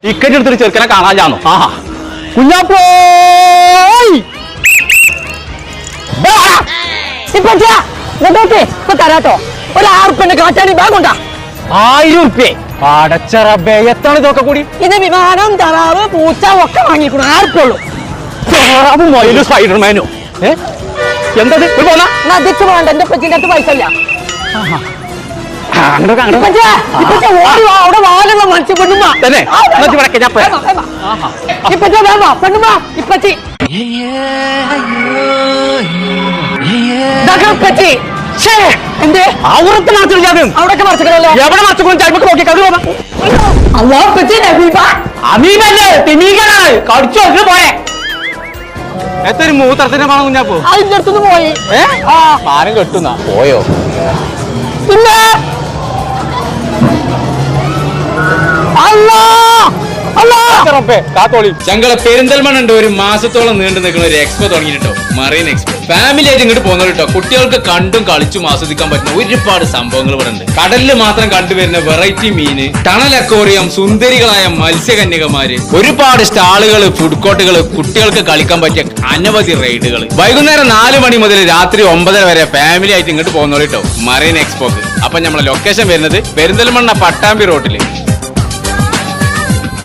Ticket എടുത്തിട്ട് ചെറുക്കനെ കാണാനാണോ? ആഹാ കുഞ്ഞാപ്പോയ് ഇപ്പൊ തരാട്ടോ. ഒരു 6 ഉറുപ്പ്യന്റെ കാറ്റാനി ബാഗുണ്ടാ. 1000 ഉറുപ്പ്യ. അടച്ചറബേ, എത്താണ് ഇതൊക്കെ കൂടി? ഇത് വിമാനം, തറാവ്, പൂച്ച ഒക്കെ വാങ്ങിക്കണം. 6 ഉറുപ്പ്യ ഉള്ളൂ. തറാവ് മൊയിലും സ്പൈഡർമാനോ? എന്തത് പോന്നാ? നദിച്ചു പോകണ്ട, എന്റെ പറ്റിന്റെ അടുത്ത് പൈസ ഇല്ല. അവിടെ വാലുള്ള മനുഷ്യ പെണ്ണുമ്മ തന്നെ ഇപ്പച്ച വേമ പെണ്ണുമ്മ ഇപ്പച്ചി എന്തേ അവിടത്തെ മറച്ചില്ലാതും അവിടൊക്കെ മറച്ചല്ലോ. എവിടെ മറച്ചു ചിലപ്പോ നോക്കി കഥ അല്ലോ പച്ചി അമീബല്ലേ തിമീകനാണ് കടിച്ചു വെച്ചിട്ട് പോയെ. എത്തൊരു മൂത്രത്തിന്റെ പണം കുഞ്ഞാപ്പോ അതിന്റെ അടുത്തുനിന്ന് പോയി. പാരം കെട്ടുന്ന പോയോ? പിന്നെ ഞങ്ങളെ പെരിന്തൽമണ്ണ ഉണ്ട് ഒരു മാസത്തോളം നീണ്ടു നിൽക്കുന്ന ഒരു എക്സ്പോ തുടങ്ങിയിട്ടോ, മറീൻ എക്സ്പോ. ഫാമിലി ആയിട്ട് ഇങ്ങോട്ട് പോകുന്നത് കേട്ടോ. കുട്ടികൾക്ക് കണ്ടും കളിച്ചും ആസ്വദിക്കാൻ പറ്റുന്ന ഒരുപാട് സംഭവങ്ങൾ ഇവിടെ ഉണ്ട്. കടലിൽ മാത്രം കണ്ടുവരുന്ന വെറൈറ്റി മീന്, ടണൽ അക്വേറിയം, സുന്ദരികളായ മത്സ്യകന്യകമാര്, ഒരുപാട് സ്റ്റാളുകൾ, ഫുഡ് കോർട്ടുകൾ, കുട്ടികൾക്ക് കളിക്കാൻ പറ്റിയ അനവധി റൈഡുകൾ. വൈകുന്നേരം 4 മണി മുതൽ രാത്രി 9 വരെ ഫാമിലി ആയിട്ട് ഇങ്ങോട്ട് പോകുന്നത് കേട്ടോ, മറീൻ എക്സ്പോക്ക്. അപ്പൊ നമ്മളെ ലൊക്കേഷൻ വരുന്നത് പെരിന്തൽമണ്ണ പട്ടാമ്പി റോഡില്